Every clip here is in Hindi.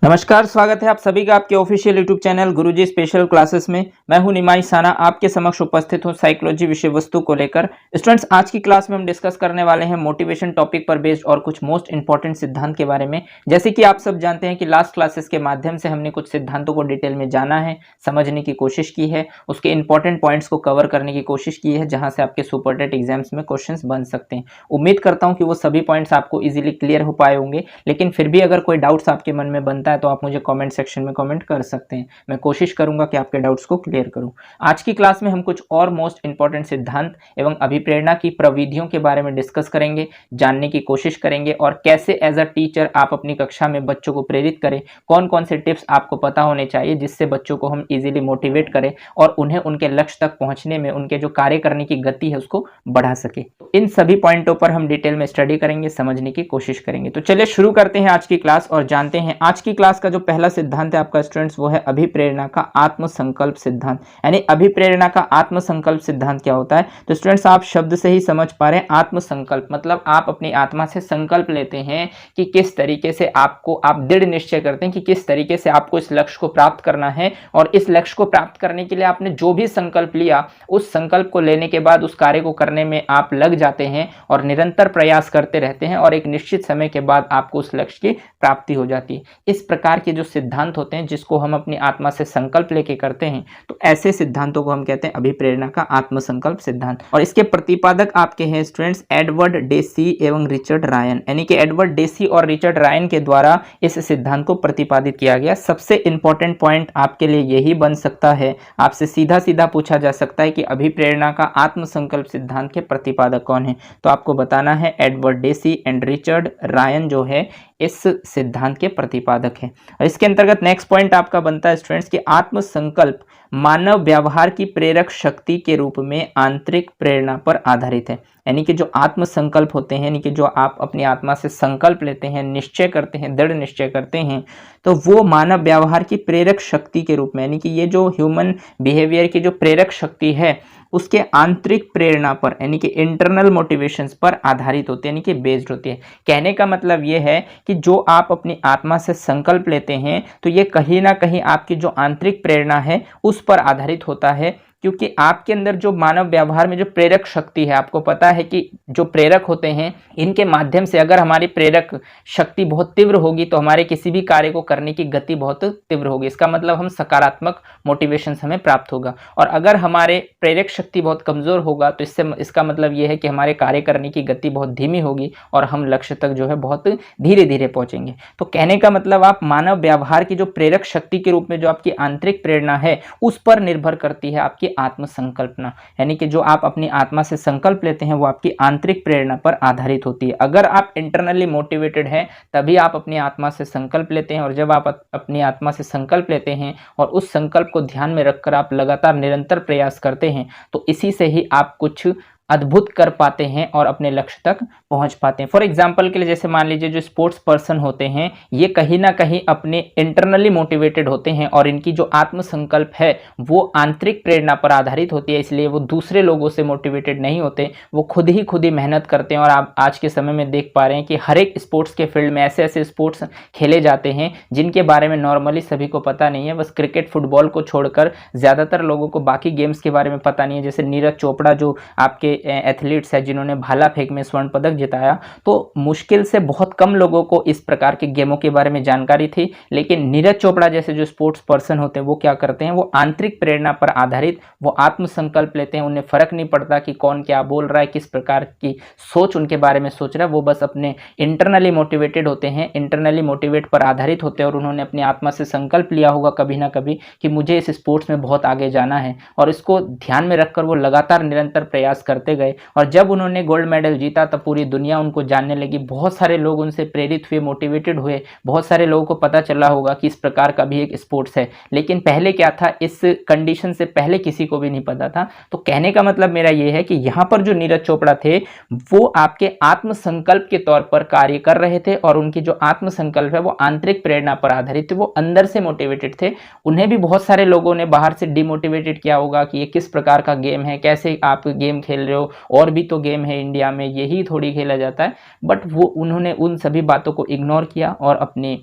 नमस्कार, स्वागत है आप सभी का आपके ऑफिशियल यूट्यूब चैनल गुरुजी स्पेशल क्लासेस में। मैं हूं निमाई साना, आपके समक्ष उपस्थित हूं साइकोलॉजी विषय वस्तु को लेकर। स्टूडेंट्स, आज की क्लास में हम डिस्कस करने वाले हैं मोटिवेशन टॉपिक पर बेस्ड और कुछ मोस्ट इंपॉर्टेंट सिद्धांत के बारे में। जैसे कि आप सब जानते हैं कि लास्ट क्लासेस के माध्यम से हमने कुछ सिद्धांतों को डिटेल में जाना है, समझने की कोशिश की है, उसके इंपॉर्टेंट पॉइंट्स को कवर करने की कोशिश की है, जहां से आपके सुपर टेट एग्जाम्स में क्वेश्चन बन सकते हैं। उम्मीद करता हूँ कि वो सभी पॉइंट्स आपको ईजिली क्लियर हो पाए होंगे, लेकिन फिर भी अगर कोई डाउट्स आपके मन में बनता है तो आप मुझे कमेंट सेक्शन में कमेंट कर सकते हैं। मैं कोशिश करूंगा कि आपके डाउट्स को क्लियर करूं। आज की क्लास में हम कुछ और मोस्ट इंपॉर्टेंट सिद्धांत एवं अभिप्रेरणा की प्रविधियों के बारे में डिस्कस करेंगे, जानने की कोशिश करेंगे और कैसे एज अ टीचर आप अपनी कक्षा में बच्चों को प्रेरित करें, कौन कौन से टिप्स आपको पता होने चाहिए जिससे बच्चों को हम इजीली मोटिवेट करें और उन्हें उनके लक्ष्य तक पहुंचने में उनके जो कार्य करने की गति है उसको बढ़ा सके। तो इन सभी पॉइंटों पर हम डिटेल में स्टडी करेंगे, समझने की कोशिश करेंगे। तो चलिए शुरू करते हैं आज की क्लास और जानते हैं आज की क्लास का जो पहला सिद्धांत है आपका स्टूडेंट्स, वो है अभिप्रेरणा का आत्मसंकल्प सिद्धांत। यानी अभिप्रेरणा का आत्मसंकल्प सिद्धांत क्या होता है? तो स्टूडेंट्स, आप शब्द से ही समझ पा रहे हैं। आत्मसंकल्प मतलब आप अपनी आत्मा से संकल्प लेते हैं कि किस तरीके से आपको, आप दृढ़ निश्चय करते हैं कि किस तरीके से आपको इस लक्ष्य को प्राप्त करना है और इस लक्ष्य को प्राप्त करने के लिए आपने जो भी संकल्प लिया, उस संकल्प को लेने के बाद उस कार्य को करने में आप लग जाते हैं और निरंतर प्रयास करते रहते हैं और एक निश्चित समय के बाद आपको उस लक्ष्य की प्राप्ति हो जाती है। इस प्रकार के जो सिद्धांत होते हैं जिसको हम अपनी आत्मा से संकल्प लेके करते हैं, तो ऐसे सिद्धांतों को हम कहते हैं अभिप्रेरणा का आत्मसंकल्प सिद्धांत। और इसके प्रतिपादक आपके हैं स्टूडेंट्स एडवर्ड डेसी एवं रिचर्ड रायन। यानी कि एडवर्ड डेसी और रिचर्ड रायन के द्वारा इस सिद्धांत को प्रतिपादित किया गया। सबसे इंपॉर्टेंट पॉइंट आपके लिए यही बन सकता है, आपसे सीधा सीधा पूछा जा सकता है कि अभिप्रेरणा का आत्मसंकल्प सिद्धांत के प्रतिपादक कौन है? तो आपको बताना है Edward Deci and Richard Ryan जो है इस सिद्धांत के प्रतिपादक हैं। और इसके अंतर्गत नेक्स्ट पॉइंट आपका बनता है स्टूडेंट्स कि आत्मसंकल्प मानव व्यवहार की प्रेरक शक्ति के रूप में आंतरिक प्रेरणा पर आधारित है। यानी कि जो आत्मसंकल्प होते हैं, यानी कि जो आप अपनी आत्मा से संकल्प लेते हैं, निश्चय करते हैं, दृढ़ निश्चय करते हैं, तो वो मानव व्यवहार की प्रेरक शक्ति के रूप में, यानी कि ये जो ह्यूमन बिहेवियर की जो प्रेरक शक्ति है उसके आंतरिक प्रेरणा पर, यानी कि इंटरनल मोटिवेशंस पर आधारित होती है, यानी कि बेस्ड होती है। कहने का मतलब ये है कि जो आप अपनी आत्मा से संकल्प लेते हैं तो ये कहीं ना कहीं आपकी जो आंतरिक प्रेरणा है उस पर आधारित होता है, क्योंकि आपके अंदर जो मानव व्यवहार में जो प्रेरक शक्ति है, आपको पता है कि जो प्रेरक होते हैं इनके माध्यम से अगर हमारी प्रेरक शक्ति बहुत तीव्र होगी तो हमारे किसी भी कार्य को करने की गति बहुत तीव्र होगी। इसका मतलब हम सकारात्मक मोटिवेशन हमें प्राप्त होगा। और अगर हमारे प्रेरक शक्ति बहुत कमजोर होगा तो इसका मतलब ये है कि हमारे कार्य करने की गति बहुत धीमी होगी और हम लक्ष्य तक जो है बहुत धीरे धीरे पहुंचेंगे। तो कहने का मतलब आप मानव व्यवहार की जो प्रेरक शक्ति के रूप में जो आपकी आंतरिक प्रेरणा है उस पर निर्भर करती है आपकी आत्मसंकल्पना। यानी कि जो आप अपनी आत्मा से संकल्प लेते हैं वो आपकी आंतरिक प्रेरणा पर आधारित होती है। अगर आप इंटरनली मोटिवेटेड हैं तभी आप अपनी आत्मा से संकल्प लेते हैं, और जब आप अपनी आत्मा से संकल्प लेते हैं और उस संकल्प को ध्यान में रखकर आप लगातार निरंतर प्रयास करते हैं तो इसी से ही आप कुछ अद्भुत कर पाते हैं और अपने लक्ष्य तक पहुंच पाते हैं। फॉर एग्जांपल के लिए जैसे मान लीजिए जो स्पोर्ट्स पर्सन होते हैं ये कहीं ना कहीं अपने इंटरनली मोटिवेटेड होते हैं और इनकी जो आत्मसंकल्प है वो आंतरिक प्रेरणा पर आधारित होती है, इसलिए वो दूसरे लोगों से मोटिवेटेड नहीं होते, वो खुद ही मेहनत करते हैं। और आप आज के समय में देख पा रहे हैं कि हर एक स्पोर्ट्स के फील्ड में ऐसे ऐसे स्पोर्ट्स खेले जाते हैं जिनके बारे में नॉर्मली सभी को पता नहीं है। बस क्रिकेट फुटबॉल को छोड़कर ज़्यादातर लोगों को बाकी गेम्स के बारे में पता नहीं है। जैसे नीरज चोपड़ा जो आपके एथलीट्स है जिन्होंने भाला फेंक में स्वर्ण पदक जिताया, तो मुश्किल से बहुत कम लोगों को इस प्रकार के गेमों के बारे में जानकारी थी। लेकिन नीरज चोपड़ा जैसे जो स्पोर्ट्स पर्सन होते हैं वो क्या करते हैं, वो आंतरिक प्रेरणा पर आधारित वो आत्मसंकल्प लेते हैं। उन्हें फर्क नहीं पड़ता कि कौन क्या बोल रहा है, किस प्रकार की सोच उनके बारे में सोच रहा है, वो बस अपने इंटरनली मोटिवेटेड होते हैं, इंटरनली मोटिवेट पर आधारित होते हैं और उन्होंने अपनी आत्मा से संकल्प लिया होगा कभी ना कभी कि मुझे इस स्पोर्ट्स में बहुत आगे जाना है, और इसको ध्यान में रखकर वो लगातार निरंतर प्रयास करते गए। और जब उन्होंने गोल्ड मेडल जीता तब पूरी दुनिया उनको जानने लगी, बहुत सारे लोग उनसे प्रेरित हुए, मोटिवेटेड हुए, बहुत सारे लोगों को पता चला होगा कि इस प्रकार का भी एक स्पोर्ट्स है। लेकिन पहले क्या था, इस कंडीशन से पहले किसी को भी नहीं पता था। तो कहने का मतलब मेरा ये है कि यहाँ पर जो नीरज चोपड़ा थे वो आपके आत्मसंकल्प के तौर पर कार्य कर रहे थे और उनकी जो आत्मसंकल्प है वो आंतरिक प्रेरणा पर आधारित थे, वो अंदर से मोटिवेटेड थे। उन्हें भी बहुत सारे लोगों ने बाहर से डिमोटिवेटेड किया होगा कि ये किस प्रकार का गेम है, कैसे आप गेम खेल रहे हो, और भी तो गेम है इंडिया में, यही थोड़ी खेला जाता है। बट वो उन्होंने उन सभी बातों को इग्नोर किया और अपनी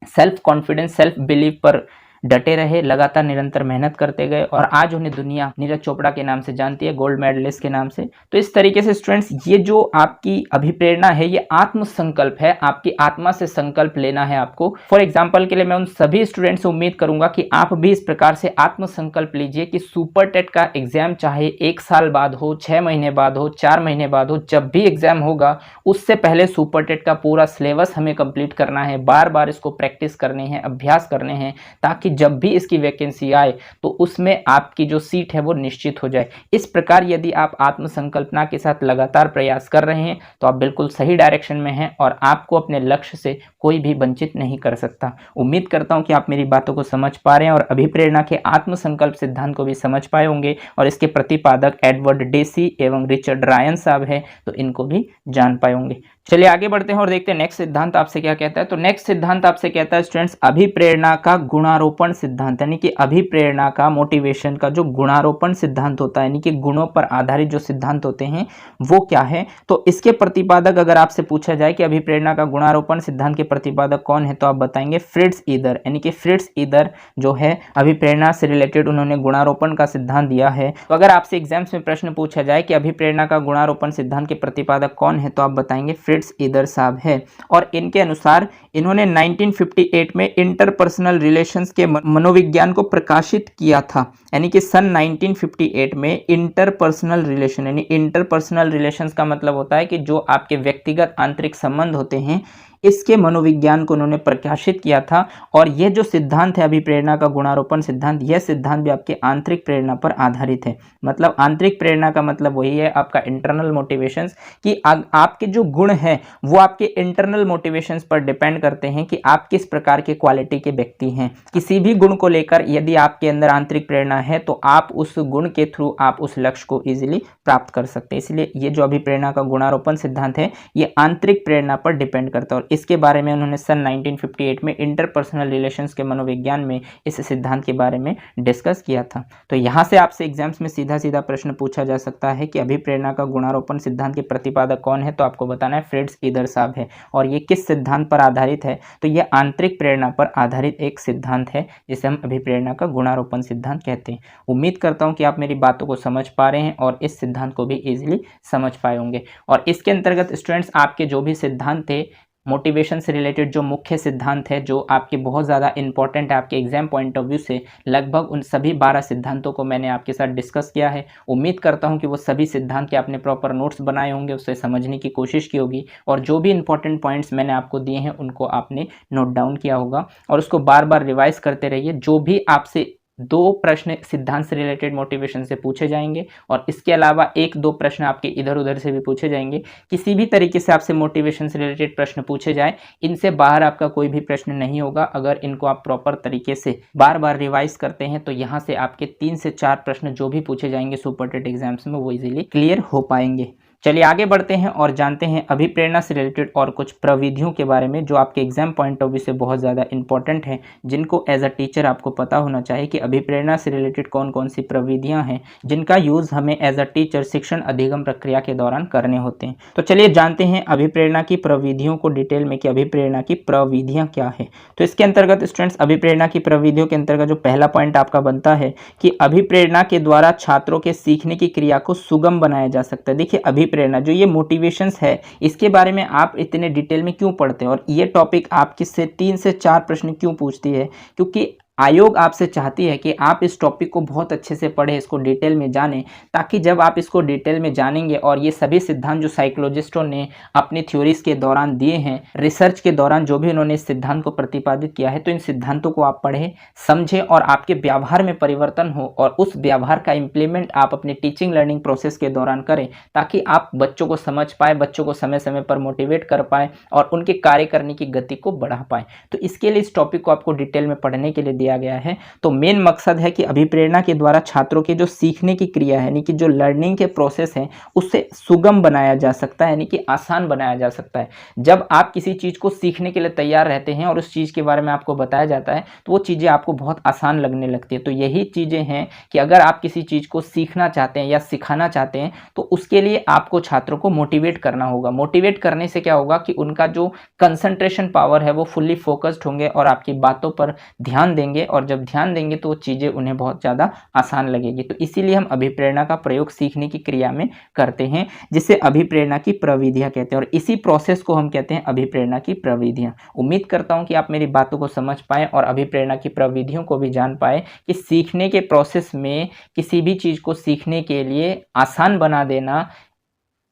सेल्फ कॉन्फिडेंस, सेल्फ बिलीव पर डटे रहे, लगातार निरंतर मेहनत करते गए और आज उन्हें दुनिया नीरज चोपड़ा के नाम से जानती है, गोल्ड मेडलिस्ट के नाम से। तो इस तरीके से स्टूडेंट्स, ये जो आपकी अभिप्रेरणा है ये आत्मसंकल्प है, आपकी आत्मा से संकल्प लेना है आपको। फॉर एग्जाम्पल के लिए मैं उन सभी स्टूडेंट्स से उम्मीद करूंगा कि आप भी इस प्रकार से आत्मसंकल्प लीजिए कि सुपर टेट का एग्जाम चाहे 1 साल बाद हो, 6 महीने बाद हो, 4 महीने बाद हो, जब भी एग्जाम होगा उससे पहले सुपर टेट का पूरा सिलेबस हमें कंप्लीट करना है, बार बार इसको प्रैक्टिस करनी है, अभ्यास करने हैं, ताकि जब भी इसकी वैकेंसी आए तो उसमें आपकी जो सीट है वो निश्चित हो जाए। इस प्रकार यदि आप आत्मसंकल्पना के साथ लगातार प्रयास कर रहे हैं तो आप बिल्कुल सही डायरेक्शन में हैं और आपको अपने लक्ष्य से कोई भी वंचित नहीं कर सकता। उम्मीद करता हूं कि आप मेरी बातों को समझ पा रहे हैं और अभिप्रेरणा के आत्मसंकल्प सिद्धांत को भी समझ पाए होंगे और इसके प्रतिपादक एडवर्ड डेसी एवं रिचर्ड रायन साहब है, तो इनको भी जान पाए होंगे। चलिए आगे बढ़ते हैं और देखते हैं नेक्स्ट सिद्धांत आपसे क्या कहता है। तो नेक्स्ट सिद्धांत आपसे कहता है स्टूडेंट्स, अभिप्रेरणा का गुणारोपण सिद्धांत, यानी कि अभिप्रेरणा का, मोटिवेशन का जो गुणारोपण सिद्धांत होता है, यानी कि गुणों पर आधारित जो सिद्धांत होते हैं वो क्या है। तो इसके प्रतिपादक अगर आपसे पूछा जाए कि अभिप्रेरणा का गुणारोपण सिद्धांत के प्रतिपादक कौन है, तो आप बताएंगे फ्रिट्ज ईदर, यानी कि फ्रिट्ज ईदर जो है अभिप्रेरणा से रिलेटेड उन्होंने गुणारोपण का सिद्धांत दिया है। तो अगर आपसे एग्जाम्स में प्रश्न पूछा जाए कि अभिप्रेरणा का गुणारोपण सिद्धांत के प्रतिपादक कौन है, तो आप बताएंगे फ्रिट्ज ईदर साहब है। और इनके अनुसार इन्होंने 1958 में इंटरपर्सनल रिलेशंस के मनोविज्ञान को प्रकाशित किया था, यानी कि सन 1958 में इंटरपर्सनल रिलेशन, यानी इंटरपर्सनल रिलेशंस का मतलब होता है कि जो आपके व्यक्तिगत आंतरिक संबंध होते हैं इसके मनोविज्ञान को उन्होंने प्रकाशित किया था। और यह जो सिद्धांत है अभिप्रेरणा का गुणारोपण सिद्धांत, यह सिद्धांत भी आपके आंतरिक प्रेरणा पर आधारित है। मतलब आंतरिक प्रेरणा का मतलब वही है आपका इंटरनल मोटिवेशंस, कि आपके जो गुण हैं वो आपके इंटरनल मोटिवेशंस पर डिपेंड करते हैं कि आप किस प्रकार के क्वालिटी के व्यक्ति हैं। किसी भी गुण को लेकर यदि आपके अंदर आंतरिक प्रेरणा है तो आप उस गुण के थ्रू आप उस लक्ष्य को इजीली प्राप्त कर सकते हैं। इसलिए ये जो अभिप्रेरणा का गुणारोपण सिद्धांत है ये आंतरिक प्रेरणा पर डिपेंड करता है और इसके बारे में उन्होंने सन 1958 में इंटरपर्सनल रिलेशंस के मनोविज्ञान में इस सिद्धांत के बारे में डिस्कस किया था। तो यहाँ से आपसे एग्जाम्स में सीधा सीधा प्रश्न पूछा जा सकता है कि अभिप्रेरणा का गुणारोपण सिद्धांत के प्रतिपादक कौन है, तो आपको बताना है फ्रिट्ज ईदर साहब है। और ये किस सिद्धांत पर आधारित है, तो ये आंतरिक प्रेरणा पर आधारित एक सिद्धांत है जिसे हम अभिप्रेरणा का गुणारोपण सिद्धांत कहते हैं। उम्मीद करता हूँ कि आप मेरी बातों को समझ पा रहे हैं और इस सिद्धांत को भी इजीली समझ पाए होंगे। और इसके अंतर्गत स्टूडेंट्स आपके जो भी सिद्धांत थे मोटिवेशन से रिलेटेड, जो मुख्य सिद्धांत है जो आपके बहुत ज़्यादा इंपॉर्टेंट है आपके एग्जाम पॉइंट ऑफ व्यू से, लगभग उन सभी 12 सिद्धांतों को मैंने आपके साथ डिस्कस किया है। उम्मीद करता हूं कि वो सभी सिद्धांत के आपने प्रॉपर नोट्स बनाए होंगे, उससे समझने की कोशिश की होगी और जो भी इंपॉर्टेंट पॉइंट्स मैंने आपको दिए हैं उनको आपने नोट डाउन किया होगा और उसको बार बार रिवाइज करते रहिए। जो भी आपसे 2 प्रश्न सिद्धांत से रिलेटेड मोटिवेशन से पूछे जाएंगे और इसके अलावा 1-2 प्रश्न आपके इधर उधर से भी पूछे जाएंगे। किसी भी तरीके से आपसे मोटिवेशन से रिलेटेड प्रश्न पूछे जाए, इनसे बाहर आपका कोई भी प्रश्न नहीं होगा। अगर इनको आप प्रॉपर तरीके से बार बार रिवाइज करते हैं तो यहाँ से आपके 3 से 4 प्रश्न जो भी पूछे जाएंगे सुपर टेट एग्जाम्स में वो इजीली क्लियर हो पाएंगे। चलिए आगे बढ़ते हैं और जानते हैं अभिप्रेरणा से रिलेटेड और कुछ प्रविधियों के बारे में जो आपके एग्जाम पॉइंट ऑफ व्यू से बहुत ज़्यादा इंपॉर्टेंट है, जिनको एज अ टीचर आपको पता होना चाहिए कि अभिप्रेरणा से रिलेटेड कौन कौन सी प्रविधियां हैं जिनका यूज़ हमें एज अ टीचर शिक्षण अधिगम प्रक्रिया के दौरान करने होते हैं। तो चलिए जानते हैं अभिप्रेरणा की प्रविधियों को डिटेल में कि अभिप्रेरणा की प्रविधियाँ क्या है। तो इसके अंतर्गत स्टूडेंट्स अभिप्रेरणा की प्रविधियों के अंतर्गत जो पहला पॉइंट आपका बनता है कि अभिप्रेरणा के द्वारा छात्रों के सीखने की क्रिया को सुगम बनाया जा सकता है। देखिए प्रेरणा जो ये मोटिवेशंस है इसके बारे में आप इतने डिटेल में क्यों पढ़ते हैं और ये टॉपिक आपके से 3 से 4 प्रश्न क्यों पूछती है, क्योंकि आयोग आपसे चाहती है कि आप इस टॉपिक को बहुत अच्छे से पढ़ें, इसको डिटेल में जानें, ताकि जब आप इसको डिटेल में जानेंगे और ये सभी सिद्धांत जो साइकोलॉजिस्टों ने अपनी थ्योरीज के दौरान दिए हैं, रिसर्च के दौरान जो भी उन्होंने इस सिद्धांत को प्रतिपादित किया है, तो इन सिद्धांतों को आप पढ़ें, समझें और आपके व्यवहार में परिवर्तन हो और उस व्यवहार का इम्प्लीमेंट आप अपने टीचिंग लर्निंग प्रोसेस के दौरान करें, ताकि आप बच्चों को समझ पाए, बच्चों को समय समय पर मोटिवेट कर पाए और उनके कार्य करने की गति को बढ़ा पाए। तो इसके लिए इस टॉपिक को आपको डिटेल में पढ़ने के लिए दिया गया है। तो मेन मकसद है कि अभिप्रेरणा के द्वारा छात्रों के जो सीखने की क्रिया है यानी कि जो लर्निंग के प्रोसेस हैं उससे सुगम बनाया जा सकता है, यानी कि आसान बनाया जा सकता है। जब आप किसी चीज़ को सीखने के लिए तैयार रहते हैं और उस चीज़ के बारे में आपको बताया जाता है तो वो चीज़ें आपको बहुत आसान लगने लगती है। तो यही चीज़ें हैं कि अगर आप किसी चीज़ को सीखना चाहते हैं या सिखाना चाहते हैं तो उसके लिए आपको छात्रों को मोटिवेट करना होगा। मोटिवेट करने से क्या होगा कि उनका जो कंसंट्रेशन पावर है वो फुल्ली फोकस्ड होंगे और आपकी बातों पर ध्यान देंगे, और जब ध्यान देंगे तो वो चीज़ें उन्हें बहुत ज़्यादा आसान लगेगी। तो इसीलिए हम अभिप्रेरणा का प्रयोग सीखने की क्रिया में करते हैं, जिसे अभिप्रेरणा की प्रविधियां कहते हैं, और इसी प्रोसेस को हम कहते हैं अभिप्रेरणा की प्रविधियां। उम्मीद करता हूं कि आप मेरी बातों को समझ पाए और अभिप्रेरणा की प्रविधियों को भी जान पाए कि सीखने के प्रोसेस में किसी भी चीज़ को सीखने के लिए आसान बना देना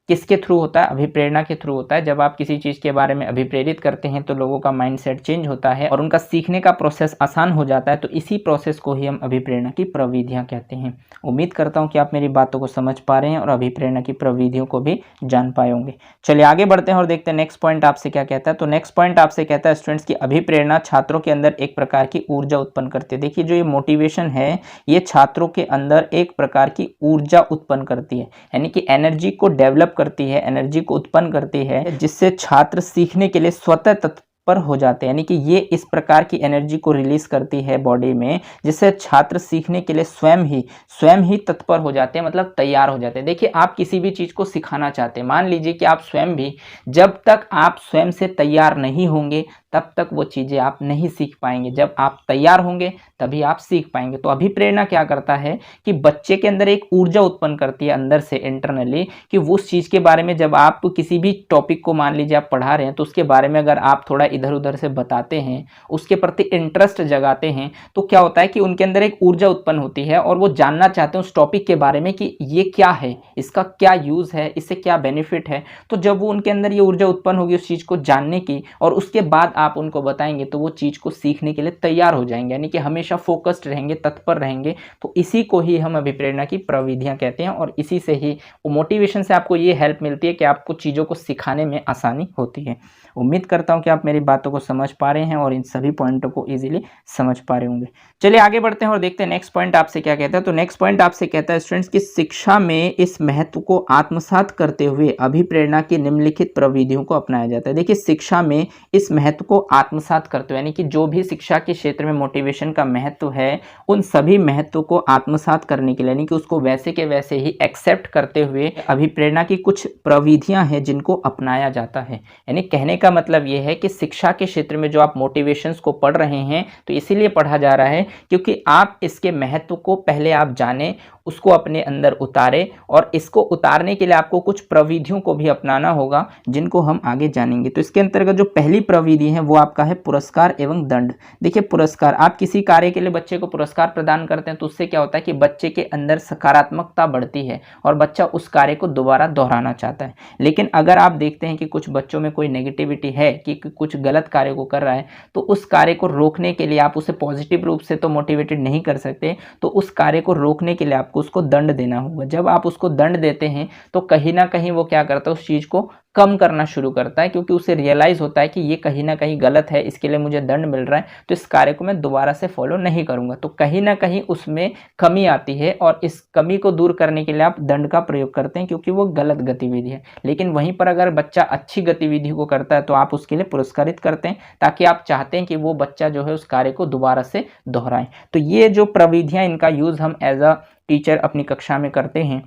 किसके थ्रू होता है, अभिप्रेरणा के थ्रू होता है। जब आप किसी चीज़ के बारे में अभिप्रेरित करते हैं तो लोगों का माइंडसेट चेंज होता है और उनका सीखने का प्रोसेस आसान हो जाता है। तो इसी प्रोसेस को ही हम अभिप्रेरणा की प्रविधियां कहते हैं। उम्मीद करता हूं कि आप मेरी बातों को समझ पा रहे हैं और अभिप्रेरणा की प्रविधियों को भी जान पाए होंगे। चलिए आगे बढ़ते हैं और देखते हैं नेक्स्ट पॉइंट आपसे क्या कहता है। तो नेक्स्ट पॉइंट आपसे कहता है स्टूडेंट्स की अभिप्रेरणा छात्रों के अंदर एक प्रकार की ऊर्जा उत्पन्न करती है। देखिए जो ये मोटिवेशन है ये छात्रों के अंदर एक प्रकार की ऊर्जा उत्पन्न करती है, यानी कि एनर्जी को डेवलप करती है, एनर्जी को उत्पन्न करती है, जिससे छात्र सीखने के लिए स्वतः तत्पर हो जाते हैं। यानी कि ये इस प्रकार की एनर्जी को रिलीज करती है बॉडी में, जिससे छात्र सीखने के लिए स्वयं ही तत्पर हो जाते हैं, मतलब तैयार हो जाते हैं। देखिए आप किसी भी चीज़ को सिखाना चाहते हैं, मान लीजिए कि आप स्वयं भी, जब तक आप स्वयं से तैयार नहीं होंगे तब तक वो चीज़ें आप नहीं सीख पाएंगे। जब आप तैयार होंगे तभी आप सीख पाएंगे। तो अभिप्रेरणा क्या करता है कि बच्चे के अंदर एक ऊर्जा उत्पन्न करती है अंदर से इंटरनली, कि वो उस चीज़ के बारे में, जब आप किसी भी टॉपिक को मान लीजिए आप पढ़ा रहे हैं तो उसके बारे में अगर आप थोड़ा इधर उधर से बताते हैं, उसके प्रति इंटरेस्ट जगाते हैं, तो क्या होता है कि उनके अंदर एक ऊर्जा उत्पन्न होती है और वो जानना चाहते हैं उस टॉपिक के बारे में कि ये क्या है, इसका क्या यूज़ है, इससे क्या बेनिफिट है। तो जब वो उनके अंदर ये ऊर्जा उत्पन्न होगी उस चीज़ को जानने की और उसके बाद आप उनको बताएंगे तो वो चीज़ को सीखने के लिए तैयार हो जाएंगे, यानी कि हमेशा फोकस्ड रहेंगे, तत्पर रहेंगे। तो इसी को ही हम अभिप्रेरणा की प्रविधियां कहते हैं और इसी से ही मोटिवेशन से आपको ये हेल्प मिलती है कि आपको चीज़ों को सिखाने में आसानी होती है। उम्मीद करता हूं कि आप मेरी बातों को समझ पा रहे हैं और इन सभी पॉइंटों को इजीली समझ पा रहे होंगे। चलिए आगे बढ़ते हैं और देखते हैं नेक्स्ट पॉइंट आपसे क्या कहता है। तो नेक्स्ट पॉइंट आपसे कहता है स्टूडेंट्स की शिक्षा में इस महत्व को आत्मसात करते हुए अभिप्रेरणा की निम्नलिखित प्रविधियों को अपनाया जाता है। देखिए शिक्षा में इस महत्व को आत्मसात करते हुए, यानी कि जो भी शिक्षा के क्षेत्र में मोटिवेशन का महत्व है उन सभी महत्व को आत्मसात करने के लिए, यानी कि उसको वैसे के वैसे ही एक्सेप्ट करते हुए अभिप्रेरणा की कुछ प्रविधियां हैं जिनको अपनाया जाता है। यानी कहने का मतलब यह है कि शिक्षा के क्षेत्र में जो आप मोटिवेशंस को पढ़ रहे हैं तो इसीलिए पढ़ा जा रहा है क्योंकि आप इसके महत्व को पहले आप जानें, उसको अपने अंदर उतारें, और इसको उतारने के लिए आपको कुछ प्रविधियों को भी अपनाना होगा जिनको हम आगे जानेंगे। तो इसके अंतर्गत जो पहली प्रविधि है वो आपका है पुरस्कार एवं दंड। देखिए पुरस्कार, आप किसी कार्य के लिए बच्चे को पुरस्कार प्रदान करते हैं तो उससे क्या होता है कि बच्चे के अंदर सकारात्मकता बढ़ती है और बच्चा उस कार्य को दोबारा दोहराना चाहता है। लेकिन अगर आप देखते हैं कि कुछ बच्चों में कोई नेगेटिविटी है कि कुछ गलत कार्य को कर रहा है तो उस कार्य को रोकने के लिए आप उसे पॉजिटिव रूप से तो मोटिवेटेड नहीं कर सकते, तो उस कार्य को रोकने के लिए आपको उसको दंड देना होगा। जब आप उसको दंड देते हैं तो कहीं ना कहीं वो क्या करता है, उस चीज़ को कम करना शुरू करता है, क्योंकि उसे रियलाइज होता है कि ये कहीं ना कहीं गलत है, इसके लिए मुझे दंड मिल रहा है तो इस कार्य को मैं दोबारा से फॉलो नहीं करूंगा। तो कहीं ना कहीं उसमें कमी आती है और इस कमी को दूर करने के लिए आप दंड का प्रयोग करते हैं क्योंकि वो गलत गतिविधि है। लेकिन वहीं पर अगर बच्चा अच्छी गतिविधि को करता है तो आप उसके लिए पुरस्कारित करते हैं, ताकि आप चाहते हैं कि वो बच्चा जो है उस कार्य को दोबारा से दोहराए। तो ये जो प्रविधियां, इनका यूज हम एज अ टीचर अपनी कक्षा में करते हैं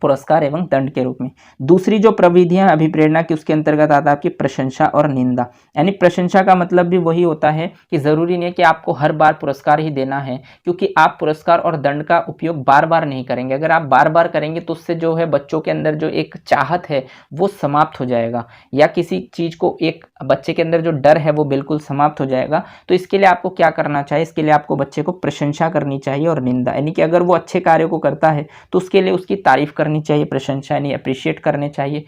पुरस्कार एवं दंड के रूप में। दूसरी जो प्रविधियां अभिप्रेरणा की उसके अंतर्गत आता है आपकी प्रशंसा और निंदा। यानी प्रशंसा का मतलब भी वही होता है कि जरूरी नहीं है कि आपको हर बार पुरस्कार ही देना है, क्योंकि आप पुरस्कार और दंड का उपयोग बार बार नहीं करेंगे। अगर आप बार बार करेंगे तो उससे जो है बच्चों के अंदर जो एक चाहत है वो समाप्त हो जाएगा, या किसी चीज को एक बच्चे के अंदर जो डर है वो बिल्कुल समाप्त हो जाएगा। तो इसके लिए आपको क्या करना चाहिए, इसके लिए आपको बच्चे को प्रशंसा करनी चाहिए और निंदा, यानी कि अगर वो अच्छे कार्य को करता है तो उसके लिए उसकी तारीफ करनी चाहिए, प्रशंसा यानी अप्रिशिएट करने चाहिए,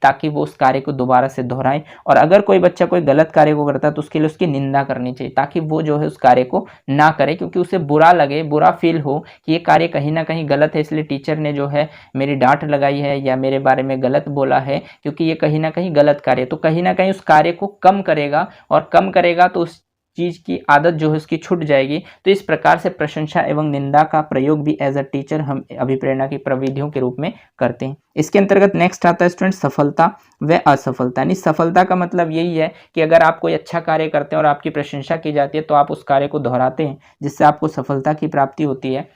ताकि वो उस कार्य को दोबारा से दोहराए। और अगर कोई बच्चा कोई गलत कार्य को करता है तो उसके लिए उसकी निंदा करनी चाहिए, ताकि वो जो है उस कार्य को ना करे, क्योंकि उसे बुरा लगे, बुरा फील हो कि ये कार्य कहीं ना कहीं गलत है, इसलिए टीचर ने जो है मेरी डांट लगाई है या मेरे बारे में गलत बोला है, क्योंकि ये कहीं ना कहीं गलत कार्य है। तो कहीं ना कहीं उस कार्य को कम करेगा, और कम करेगा तो उस चीज़ की आदत जो है उसकी छूट जाएगी। तो इस प्रकार से प्रशंसा एवं निंदा का प्रयोग भी एज अ टीचर हम अभिप्रेरणा की प्रविधियों के रूप में करते हैं। इसके अंतर्गत नेक्स्ट आता है स्टूडेंट सफलता व असफलता। यानी सफलता का मतलब यही है कि अगर आप कोई अच्छा कार्य करते हैं और आपकी प्रशंसा की जाती है तो आप उस कार्य को दोहराते हैं, जिससे आपको सफलता की प्राप्ति होती है।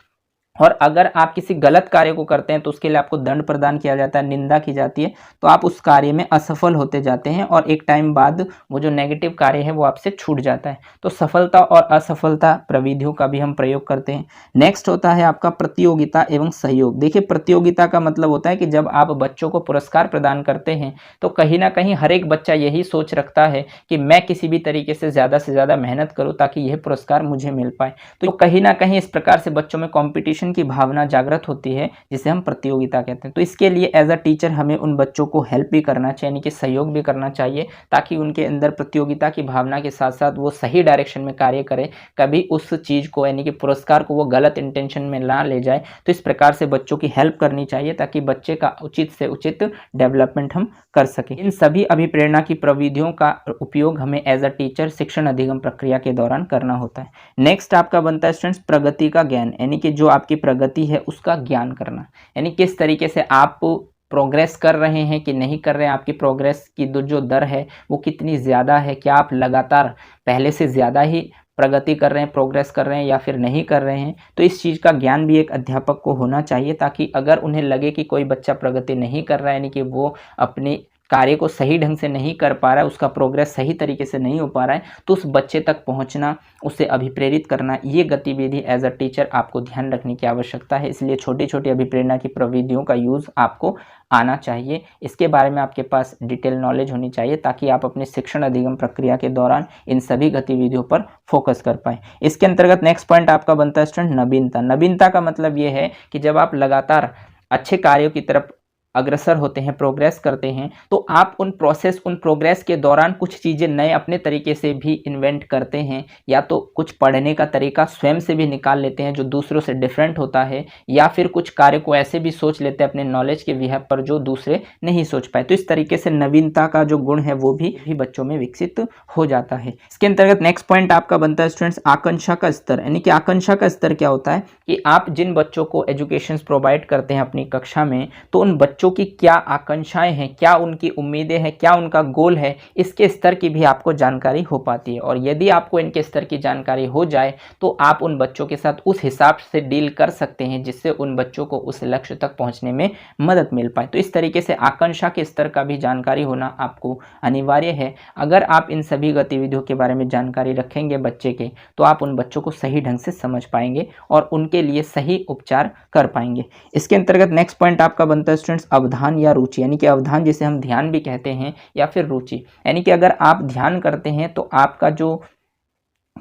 और अगर आप किसी गलत कार्य को करते हैं तो उसके लिए आपको दंड प्रदान किया जाता है, निंदा की जाती है, तो आप उस कार्य में असफल होते जाते हैं और एक टाइम बाद वो जो नेगेटिव कार्य है वो आपसे छूट जाता है। तो सफलता और असफलता प्रविधियों का भी हम प्रयोग करते हैं। नेक्स्ट होता है आपका प्रतियोगिता एवं सहयोग। देखिए, प्रतियोगिता का मतलब होता है कि जब आप बच्चों को पुरस्कार प्रदान करते हैं तो कहीं ना कहीं हर एक बच्चा यही सोच रखता है कि मैं किसी भी तरीके से ज़्यादा मेहनत करूँ ताकि यह पुरस्कार मुझे मिल पाए। तो कहीं ना कहीं इस प्रकार से बच्चों में कॉम्पिटिशन की भावना जागृत होती है, जिसे हम प्रतियोगिता कहते हैं। तो इसके लिए एज अ टीचर हमें उन बच्चों को हेल्प भी करना चाहिए, यानी कि सहयोग भी करना चाहिए, ताकि उनके अंदर प्रतियोगिता की भावना के साथ साथ वो सही डायरेक्शन में कार्य करें, कभी उस चीज़ को यानी कि पुरस्कार को वो गलत इंटेंशन में ना ले जाए। तो इस प्रकार से बच्चों की हेल्प करनी चाहिए ताकि बच्चे का उचित से उचित डेवलपमेंट हम कर सकें। इन सभी अभिप्रेरणा की प्रविधियों का उपयोग हमें एज अ टीचर शिक्षण अधिगम प्रक्रिया के दौरान करना होता है। नेक्स्ट आपका बनता है स्टूडेंट्स प्रगति का ज्ञान, यानी कि जो आपकी प्रगति है उसका ज्ञान करना, यानी किस तरीके से आप प्रोग्रेस कर रहे हैं कि नहीं कर रहे हैं, आपकी प्रोग्रेस की जो दर है वो कितनी ज़्यादा है, क्या आप लगातार पहले से ज़्यादा ही प्रगति कर रहे हैं, प्रोग्रेस कर रहे हैं या फिर नहीं कर रहे हैं। तो इस चीज़ का ज्ञान भी एक अध्यापक को होना चाहिए, ताकि अगर उन्हें लगे कि कोई बच्चा प्रगति नहीं कर रहा है, यानी कि वो अपनी कार्य को सही ढंग से नहीं कर पा रहा है, उसका प्रोग्रेस सही तरीके से नहीं हो पा रहा है, तो उस बच्चे तक पहुंचना, उसे अभिप्रेरित करना, ये गतिविधि एज अ टीचर आपको ध्यान रखने की आवश्यकता है। इसलिए छोटी छोटी अभिप्रेरणा की प्रविधियों का यूज़ आपको आना चाहिए। इसके बारे में आपके पास डिटेल नॉलेज होनी चाहिए ताकि आप अपने शिक्षण अधिगम प्रक्रिया के दौरान इन सभी गतिविधियों पर फोकस कर पाएँ। इसके अंतर्गत नेक्स्ट पॉइंट आपका बनता है स्टूडेंट नवीनता। नवीनता का मतलब ये है कि जब आप लगातार अच्छे कार्यों की तरफ अग्रसर होते हैं, प्रोग्रेस करते हैं, तो आप उन प्रोग्रेस के दौरान कुछ चीज़ें नए अपने तरीके से भी इन्वेंट करते हैं, या तो कुछ पढ़ने का तरीका स्वयं से भी निकाल लेते हैं जो दूसरों से डिफरेंट होता है, या फिर कुछ कार्य को ऐसे भी सोच लेते हैं अपने नॉलेज के बिहाफ पर जो दूसरे नहीं सोच पाए। तो इस तरीके से नवीनता का जो गुण है वो भी बच्चों में विकसित हो जाता है। इसके अंतर्गत नेक्स्ट पॉइंट आपका बनता है स्टूडेंट्स आकांक्षा का स्तर, यानी कि आकांक्षा का स्तर क्या होता है कि आप जिन बच्चों को एजुकेशन प्रोवाइड करते हैं अपनी कक्षा में, तो उन बच्चों की क्या आकांक्षाएं हैं, क्या उनकी उम्मीदें हैं, क्या उनका गोल है, इसके स्तर की भी आपको जानकारी हो पाती है। और यदि आपको इनके स्तर की जानकारी हो जाए तो आप उन बच्चों के साथ उस हिसाब से डील कर सकते हैं जिससे उन बच्चों को उस लक्ष्य तक पहुंचने में मदद मिल पाए। तो इस तरीके से आकांक्षा के स्तर का भी जानकारी होना आपको अनिवार्य है। अगर आप इन सभी गतिविधियों के बारे में जानकारी रखेंगे बच्चे के, तो आप उन बच्चों को सही ढंग से समझ पाएंगे और उनके लिए सही उपचार कर पाएंगे। इसके अंतर्गत नेक्स्ट पॉइंट आपका बनता है स्टूडेंट्स अवधान या रुचि, यानी कि अवधान जिसे हम ध्यान भी कहते हैं, या फिर रुचि, यानी कि अगर आप ध्यान करते हैं तो आपका जो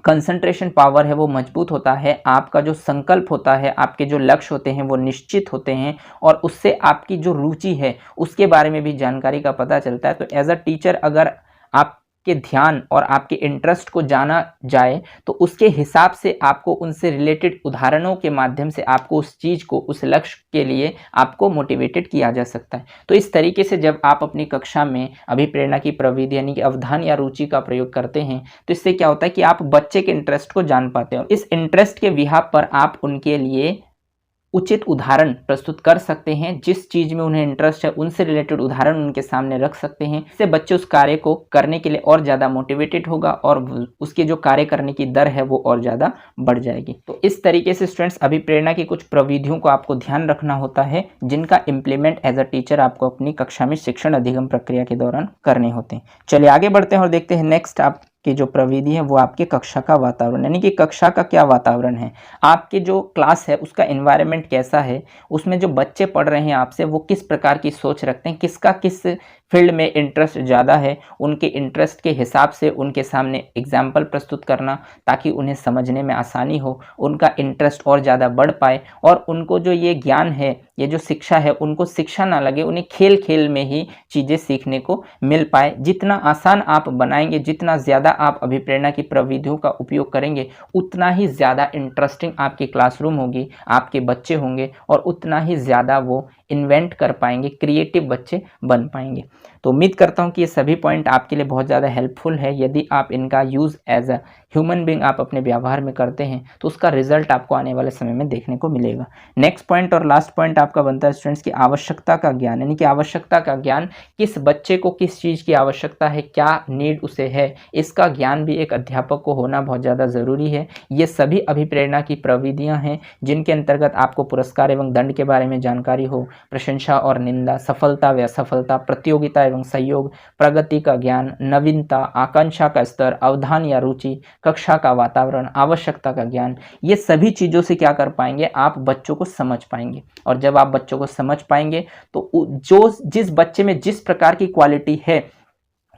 कंसंट्रेशन पावर है वो मजबूत होता है, आपका जो संकल्प होता है, आपके जो लक्ष्य होते हैं वो निश्चित होते हैं, और उससे आपकी जो रुचि है उसके बारे में भी जानकारी का पता चलता है। तो एज अ टीचर अगर आपके ध्यान और आपके इंटरेस्ट को जाना जाए तो उसके हिसाब से आपको उनसे रिलेटेड उदाहरणों के माध्यम से आपको उस चीज़ को, उस लक्ष्य के लिए आपको मोटिवेटेड किया जा सकता है। तो इस तरीके से जब आप अपनी कक्षा में अभिप्रेरणा की प्रविधि यानी कि अवधान या रुचि का प्रयोग करते हैं तो इससे क्या होता है कि आप बच्चे के इंटरेस्ट को जान पाते हैं। इस इंटरेस्ट के बिहाफ पर आप उनके लिए उचित उदाहरण प्रस्तुत कर सकते हैं, जिस चीज़ में उन्हें इंटरेस्ट है उनसे रिलेटेड उदाहरण उनके सामने रख सकते हैं। इससे बच्चे उस कार्य को करने के लिए और ज़्यादा मोटिवेटेड होगा और उसके जो कार्य करने की दर है वो और ज़्यादा बढ़ जाएगी। तो इस तरीके से स्टूडेंट्स अभिप्रेरणा की कुछ प्रविधियों को आपको ध्यान रखना होता है, जिनका इम्प्लीमेंट एज अ टीचर आपको अपनी कक्षा में शिक्षण अधिगम प्रक्रिया के दौरान करने होते हैं। चलिए आगे बढ़ते हैं और देखते हैं नेक्स्ट आप की जो प्रविधि है वो आपके कक्षा का वातावरण, यानी कि कक्षा का क्या वातावरण है, आपके जो क्लास है उसका एनवायरनमेंट कैसा है, उसमें जो बच्चे पढ़ रहे हैं आपसे वो किस प्रकार की सोच रखते हैं, किसका किस फील्ड में इंटरेस्ट ज़्यादा है, उनके इंटरेस्ट के हिसाब से उनके सामने एग्जाम्पल प्रस्तुत करना ताकि उन्हें समझने में आसानी हो, उनका इंटरेस्ट और ज़्यादा बढ़ पाए और उनको जो ये ज्ञान है, ये जो शिक्षा है, उनको शिक्षा ना लगे, उन्हें खेल खेल में ही चीज़ें सीखने को मिल पाए। जितना आसान आप बनाएंगे, जितना ज़्यादा आप अभिप्रेरणा की प्रविधियों का उपयोग करेंगे, उतना ही ज़्यादा इंटरेस्टिंग आपकी क्लासरूम होगी, आपके बच्चे होंगे और उतना ही ज़्यादा वो इन्वेंट कर पाएंगे, क्रिएटिव बच्चे बन पाएंगे। तो उम्मीद करता हूँ कि ये सभी पॉइंट आपके लिए बहुत ज़्यादा हेल्पफुल है। यदि आप इनका use as a human being आप अपने व्यवहार में करते हैं तो उसका रिजल्ट आपको आने वाले समय में देखने को मिलेगा। नेक्स्ट पॉइंट और लास्ट पॉइंट आपका बनता है स्टूडेंट्स की आवश्यकता का ज्ञान, यानी कि आवश्यकता का ज्ञान, किस बच्चे को किस चीज़ की आवश्यकता है, क्या नीड उसे है, इसका ज्ञान भी एक अध्यापक को होना बहुत ज़्यादा ज़रूरी है। ये सभी अभिप्रेरणा की प्रविधियाँ हैं जिनके अंतर्गत आपको पुरस्कार एवं दंड के बारे में जानकारी हो, प्रशंसा और निंदा, सफलता व असफलता, प्रतियोगिता एवं सहयोग, प्रगति का ज्ञान, नवीनता, आकांक्षा का स्तर, अवधान या रुचि, कक्षा का वातावरण, आवश्यकता का ज्ञान, ये सभी चीज़ों से क्या कर पाएंगे, आप बच्चों को समझ पाएंगे। और जब आप बच्चों को समझ पाएंगे तो जो जिस बच्चे में जिस प्रकार की क्वालिटी है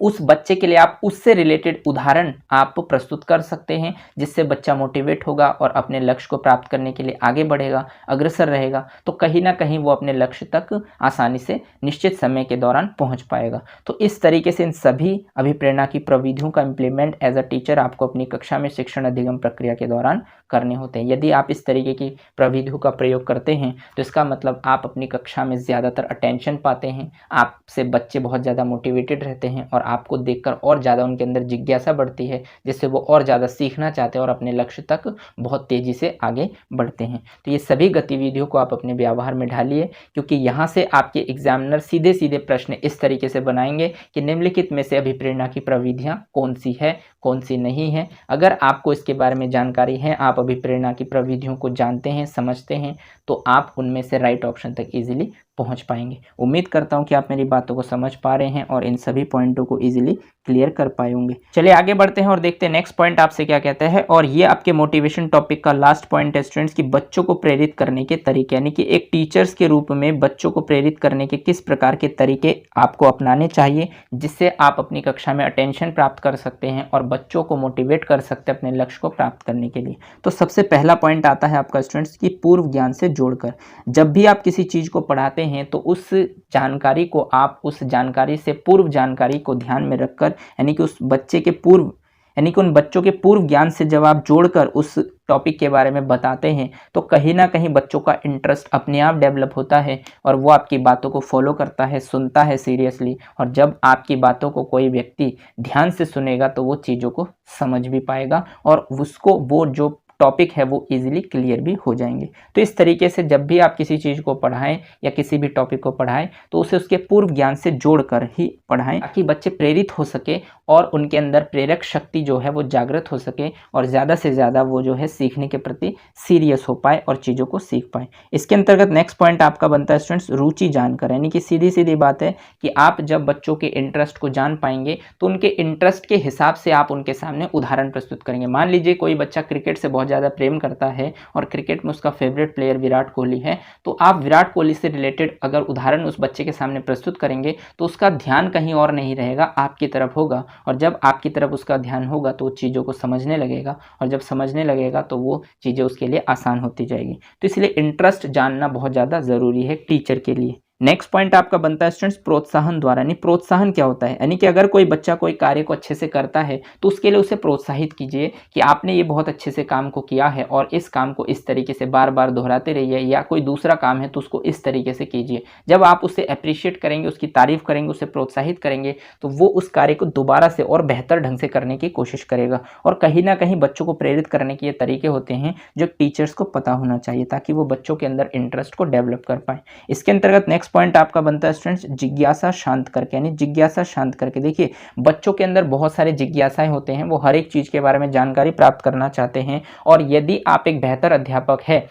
उस बच्चे के लिए आप उससे रिलेटेड उदाहरण आप प्रस्तुत कर सकते हैं, जिससे बच्चा मोटिवेट होगा और अपने लक्ष्य को प्राप्त करने के लिए आगे बढ़ेगा, अग्रसर रहेगा, तो कहीं ना कहीं वो अपने लक्ष्य तक आसानी से निश्चित समय के दौरान पहुंच पाएगा। तो इस तरीके से इन सभी अभिप्रेरणा की प्रविधियों का इम्प्लीमेंट एज अ टीचर आपको अपनी कक्षा में शिक्षण अधिगम प्रक्रिया के दौरान करने होते हैं। यदि आप इस तरीके की प्रविधियों का प्रयोग करते हैं तो इसका मतलब आप अपनी कक्षा में ज़्यादातर अटेंशन पाते हैं, आपसे बच्चे बहुत ज़्यादा मोटिवेटेड रहते हैं और आपको देखकर और ज़्यादा उनके अंदर जिज्ञासा बढ़ती है, जिससे वो और ज़्यादा सीखना चाहते हैं और अपने लक्ष्य तक बहुत तेज़ी से आगे बढ़ते हैं। तो ये सभी गतिविधियों को आप अपने व्यवहार में ढालिए, क्योंकि यहाँ से आपके एग्जामिनर सीधे सीधे प्रश्न इस तरीके से बनाएंगे कि निम्नलिखित में से अभिप्रेरणा की प्रविधियाँ कौन सी है, कौन सी नहीं है। अगर आपको इसके बारे में जानकारी है, आप अभिप्रेरणा की प्रविधियों को जानते हैं, समझते हैं, तो आप उनमें से राइट ऑप्शन तक इजीली पहुंच पाएंगे। उम्मीद करता हूं कि आप मेरी बातों को समझ पा रहे हैं और इन सभी पॉइंटों को इजीली क्लियर कर पाए होंगे। चलिए आगे बढ़ते हैं और देखते हैं नेक्स्ट पॉइंट आपसे क्या कहता है। और ये आपके मोटिवेशन टॉपिक का लास्ट पॉइंट है स्टूडेंट्स की बच्चों को प्रेरित करने के तरीके, यानी कि एक टीचर्स के रूप में बच्चों को प्रेरित करने के किस प्रकार के तरीके आपको अपनाने चाहिए, जिससे आप अपनी कक्षा में अटेंशन प्राप्त कर सकते हैं और बच्चों को मोटिवेट कर सकते हैं अपने लक्ष्य को प्राप्त करने के लिए। तो सबसे पहला पॉइंट आता है आपका स्टूडेंट्स की पूर्व ज्ञान से जोड़कर। जब भी आप किसी चीज़ को पढ़ाते हैं तो उस जानकारी को आप उस जानकारी से पूर्व जानकारी को ध्यान में रखकर, यानी कि उस बच्चे के पूर्व, यानी कि उन बच्चों के पूर्व ज्ञान से जब आप जोड़कर उस टॉपिक के बारे में बताते हैं तो कहीं ना कहीं बच्चों का इंटरेस्ट अपने आप डेवलप होता है और वो आपकी बातों को फॉलो करता है, सुनता है सीरियसली। और जब आपकी बातों को कोई व्यक्ति ध्यान से सुनेगा तो वो चीज़ों को समझ भी पाएगा और उसको वो जो टॉपिक है वो इजीली क्लियर भी हो जाएंगे। तो इस तरीके से जब भी आप किसी चीज़ को पढ़ाएं या किसी भी टॉपिक को पढ़ाएं तो उसे उसके पूर्व ज्ञान से जोड़कर ही पढ़ाएं, ताकि बच्चे प्रेरित हो सके और उनके अंदर प्रेरक शक्ति जो है वो जागृत हो सके और ज़्यादा से ज़्यादा वो जो है सीखने के प्रति सीरियस हो पाए और चीज़ों को सीख पाए। इसके अंतर्गत नेक्स्ट पॉइंट आपका बनता है स्टूडेंट्स रुचि जानकर, यानी कि सीधी सीधी बात है कि आप जब बच्चों के इंटरेस्ट को जान पाएंगे तो उनके इंटरेस्ट के हिसाब से आप उनके सामने उदाहरण प्रस्तुत करेंगे। मान लीजिए कोई बच्चा क्रिकेट से बहुत ज़्यादा प्रेम करता है और क्रिकेट में उसका फेवरेट प्लेयर विराट कोहली है, तो आप विराट कोहली से रिलेटेड अगर उदाहरण उस बच्चे के सामने प्रस्तुत करेंगे तो उसका ध्यान कहीं और नहीं रहेगा, आपकी तरफ होगा। और जब आपकी तरफ उसका ध्यान होगा तो वो चीज़ों को समझने लगेगा और जब समझने लगेगा तो वो चीज़ें उसके लिए आसान होती जाएगी। तो इसलिए इंटरेस्ट जानना बहुत ज़्यादा ज़रूरी है टीचर के लिए। नेक्स्ट पॉइंट आपका बनता है स्टूडेंट्स प्रोत्साहन द्वारा, यानी प्रोत्साहन क्या होता है, यानी कि अगर कोई बच्चा कोई कार्य को अच्छे से करता है तो उसके लिए उसे प्रोत्साहित कीजिए कि आपने ये बहुत अच्छे से काम को किया है और इस काम को इस तरीके से बार बार दोहराते रहिए, या कोई दूसरा काम है तो उसको इस तरीके से कीजिए। जब आप उसे अप्रिशिएट करेंगे, उसकी तारीफ करेंगे, उसे प्रोत्साहित करेंगे तो वो उस कार्य को दोबारा से और बेहतर ढंग से करने की कोशिश करेगा। और कहीं ना कहीं बच्चों को प्रेरित करने के ये तरीके होते हैं जो टीचर्स को पता होना चाहिए, ताकि वो बच्चों के अंदर इंटरेस्ट को डेवलप कर पाए। इसके अंतर्गत नेक्स्ट पॉइंट आपका बनता है स्टूडेंट्स जिज्ञासा शांत करके, यानी जिज्ञासा शांत करके। देखिए बच्चों के अंदर बहुत सारे जिज्ञासाएं होते हैं, वो हर एक चीज के बारे में जानकारी प्राप्त करना चाहते हैं और यदि आप एक बेहतर अध्यापक है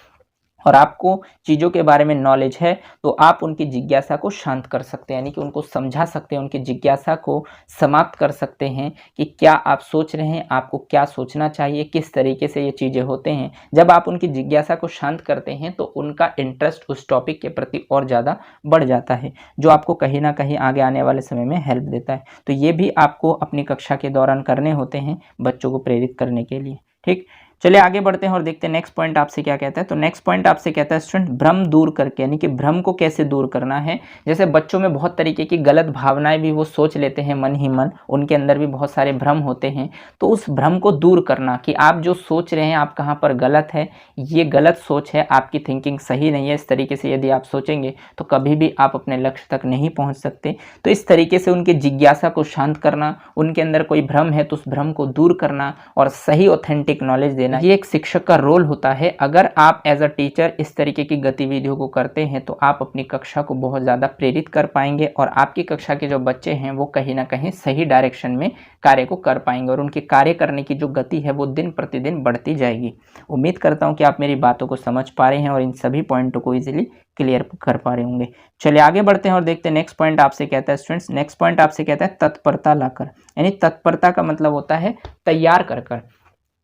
और आपको चीज़ों के बारे में नॉलेज है तो आप उनकी जिज्ञासा को शांत कर सकते हैं, यानी कि उनको समझा सकते हैं, उनकी जिज्ञासा को समाप्त कर सकते हैं कि क्या आप सोच रहे हैं, आपको क्या सोचना चाहिए, किस तरीके से ये चीज़ें होते हैं। जब आप उनकी जिज्ञासा को शांत करते हैं तो उनका इंटरेस्ट उस टॉपिक के प्रति और ज़्यादा बढ़ जाता है, जो आपको कहीं ना कहीं आगे आने वाले समय में हेल्प देता है। तो ये भी आपको अपनी कक्षा के दौरान करने होते हैं बच्चों को प्रेरित करने के लिए। ठीक, चलिए आगे बढ़ते हैं और देखते हैं नेक्स्ट पॉइंट आपसे क्या कहता है। तो नेक्स्ट पॉइंट आपसे कहता है स्टूडेंट भ्रम दूर करके, यानी कि भ्रम को कैसे दूर करना है। जैसे बच्चों में बहुत तरीके की गलत भावनाएं भी वो सोच लेते हैं मन ही मन, उनके अंदर भी बहुत सारे भ्रम होते हैं। तो उस भ्रम को दूर करना कि आप जो सोच रहे हैं आप कहाँ पर गलत है, ये गलत सोच है, आपकी थिंकिंग सही नहीं है। इस तरीके से यदि आप सोचेंगे तो कभी भी आप अपने लक्ष्य तक नहीं पहुँच सकते। तो इस तरीके से उनकी जिज्ञासा को शांत करना, उनके अंदर कोई भ्रम है तो उस भ्रम को दूर करना और सही ऑथेंटिक नॉलेज देना, ये एक शिक्षक का रोल होता है। अगर आप एज अ टीचर इस तरीके की गतिविधियों को करते हैं तो आप अपनी कक्षा को बहुत ज़्यादा प्रेरित कर पाएंगे और आपकी कक्षा के जो बच्चे हैं वो कहीं ना कहीं सही डायरेक्शन में कार्य को कर पाएंगे और उनके कार्य करने की जो गति है वो दिन प्रतिदिन बढ़ती जाएगी। उम्मीद करता हूँ कि आप मेरी बातों को समझ पा रहे हैं और इन सभी पॉइंटों को इजीली क्लियर कर पा रहे होंगे। चलिए आगे बढ़ते हैं और देखते हैं नेक्स्ट पॉइंट आपसे कहता है स्टूडेंट्स। नेक्स्ट पॉइंट आपसे कहता है तत्परता लाकर, यानी तत्परता का मतलब होता है तैयार कर।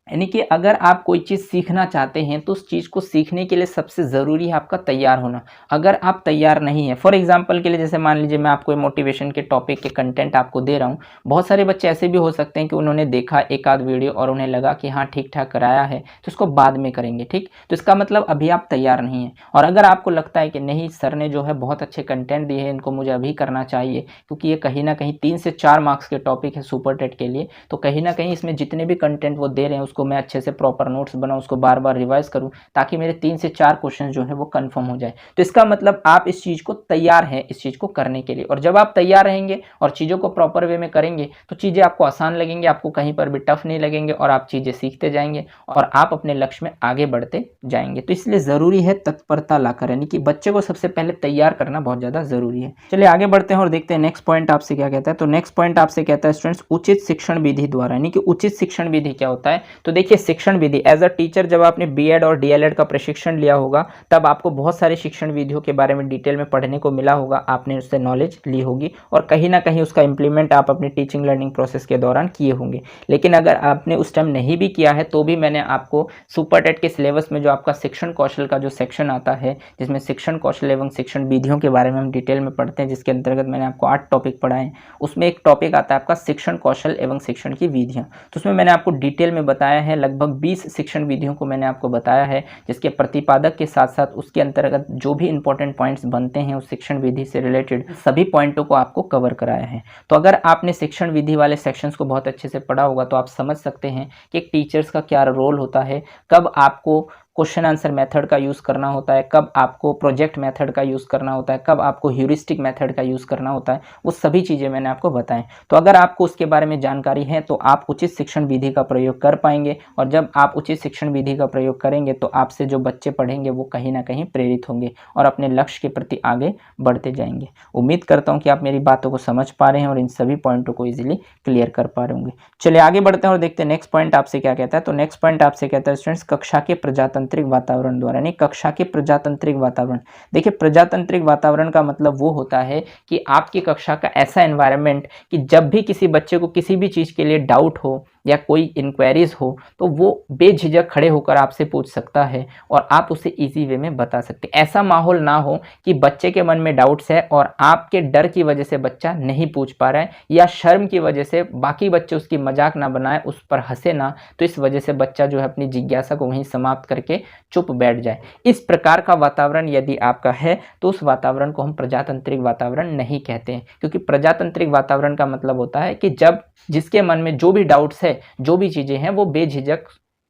यानी कि अगर आप कोई चीज़ सीखना चाहते हैं तो उस चीज़ को सीखने के लिए सबसे ज़रूरी है आपका तैयार होना। अगर आप तैयार नहीं हैं, फॉर एग्जांपल के लिए जैसे मान लीजिए मैं आपको मोटिवेशन के टॉपिक के कंटेंट आपको दे रहा हूँ, बहुत सारे बच्चे ऐसे भी हो सकते हैं कि उन्होंने देखा एक आध वीडियो और उन्हें लगा कि हाँ ठीक ठाक कराया है तो उसको बाद में करेंगे, ठीक। तो इसका मतलब अभी आप तैयार नहीं हैं। और अगर आपको लगता है कि नहीं सर ने जो है बहुत अच्छे कंटेंट दिए हैं, इनको मुझे अभी करना चाहिए क्योंकि ये कहीं ना कहीं 3 से 4 मार्क्स के टॉपिक है सुपर टेट के लिए, तो कहीं ना कहीं इसमें जितने भी कंटेंट वो दे रहे हैं उसको मैं अच्छे से प्रॉपर नोट्स बनाऊं, उसको बार बार रिवाइज करूं ताकि मेरे 3 से 4 क्वेश्चन जो है वो कंफर्म हो जाए। तो इसका मतलब आप इस चीज़ को तैयार हैं इस चीज़ को करने के लिए। और जब आप तैयार रहेंगे और चीज़ों को प्रॉपर वे में करेंगे तो चीज़ें आपको आसान लगेंगी, आपको कहीं पर भी टफ नहीं लगेंगे और आप चीज़ें सीखते जाएंगे और आप अपने लक्ष्य में आगे बढ़ते जाएंगे। तो इसलिए ज़रूरी है तत्परता लाकर, यानी कि बच्चे को सबसे पहले तैयार करना बहुत ज़्यादा ज़रूरी है। चलिए आगे बढ़ते हैं और देखते हैं नेक्स्ट पॉइंट आपसे क्या कहता है। तो नेक्स्ट पॉइंट आपसे कहता है स्टूडेंट्स उचित शिक्षण विधि द्वारा, यानी कि उचित शिक्षण विधि क्या होता है। तो देखिए शिक्षण विधि एज अ टीचर जब आपने बीएड और डीएलएड का प्रशिक्षण लिया होगा तब आपको बहुत सारे शिक्षण विधियों के बारे में डिटेल में पढ़ने को मिला होगा, आपने उससे नॉलेज ली होगी और कहीं ना कहीं उसका इंप्लीमेंट आप अपनी टीचिंग लर्निंग प्रोसेस के दौरान किए होंगे। लेकिन अगर आपने उस टाइम नहीं भी किया है तो भी मैंने आपको सुपर टेट के सिलेबस में जो आपका शिक्षण कौशल का जो सेक्शन आता है जिसमें शिक्षण कौशल एवं शिक्षण विधियों के बारे में हम डिटेल में पढ़ते हैं, जिसके अंतर्गत मैंने आपको 8 टॉपिक पढ़ाए, उसमें एक टॉपिक आता है आपका शिक्षण कौशल एवं शिक्षण की विधियां। तो उसमें मैंने आपको डिटेल में बताया है, लगभग 20 शिक्षण विधियों को मैंने आपको बताया है, जिसके प्रतिपादक के साथ साथ उसके अंतर्गत जो भी इंपॉर्टेंट पॉइंट्स बनते हैं उस शिक्षण विधि से रिलेटेड सभी पॉइंटों को आपको कवर कराया है। तो अगर आपने शिक्षण विधि वाले सेक्शंस को बहुत अच्छे से पढ़ा होगा तो आप समझ सकते हैं कि एक टीचर्स का क्या रोल होता है, कब आपको क्वेश्चन आंसर मेथड का यूज़ करना होता है, कब आपको प्रोजेक्ट मेथड का यूज़ करना होता है, कब आपको ह्यूरिस्टिक मेथड का यूज़ करना होता है, वो सभी चीज़ें मैंने आपको बताएं। तो अगर आपको उसके बारे में जानकारी है तो आप उचित शिक्षण विधि का प्रयोग कर पाएंगे और जब आप उचित शिक्षण विधि का प्रयोग करेंगे तो आपसे जो बच्चे पढ़ेंगे वो कहीं ना कहीं प्रेरित होंगे और अपने लक्ष्य के प्रति आगे बढ़ते जाएंगे। उम्मीद करता हूँ कि आप मेरी बातों को समझ पा रहे हैं और इन सभी पॉइंटों को ईजिली क्लियर कर पा रहे होंगे। चलिए आगे बढ़ते हैं और देखते हैं नेक्स्ट पॉइंट आपसे क्या कहता है। तो नेक्स्ट पॉइंट आपसे कहता है स्टूडेंट्स कक्षा के प्रजातांत्रिक वातावरण द्वारा, यानी कक्षा के प्रजातांत्रिक वातावरण। देखिए प्रजातांत्रिक वातावरण का मतलब वो होता है कि आपकी कक्षा का ऐसा एनवायरनमेंट कि जब भी किसी बच्चे को किसी भी चीज़ के लिए डाउट हो या कोई इंक्वायरीज हो तो वो बेझिझक खड़े होकर आपसे पूछ सकता है और आप उसे इजी वे में बता सकते हैं। ऐसा माहौल ना हो कि बच्चे के मन में डाउट्स है और आपके डर की वजह से बच्चा नहीं पूछ पा रहा है या शर्म की वजह से बाकी बच्चे उसकी मजाक ना बनाए, उस पर हंसे ना, तो इस वजह से बच्चा जो है अपनी जिज्ञासा को वहीं समाप्त करके चुप बैठ जाए। इस प्रकार का वातावरण यदि आपका है तो उस वातावरण को हम प्रजातांत्रिक वातावरण नहीं कहते हैं, क्योंकि प्रजातांत्रिक वातावरण का मतलब होता है कि जब जिसके मन में जो भी डाउट्स है, जो भी चीज़ें हैं, वो बेझिझक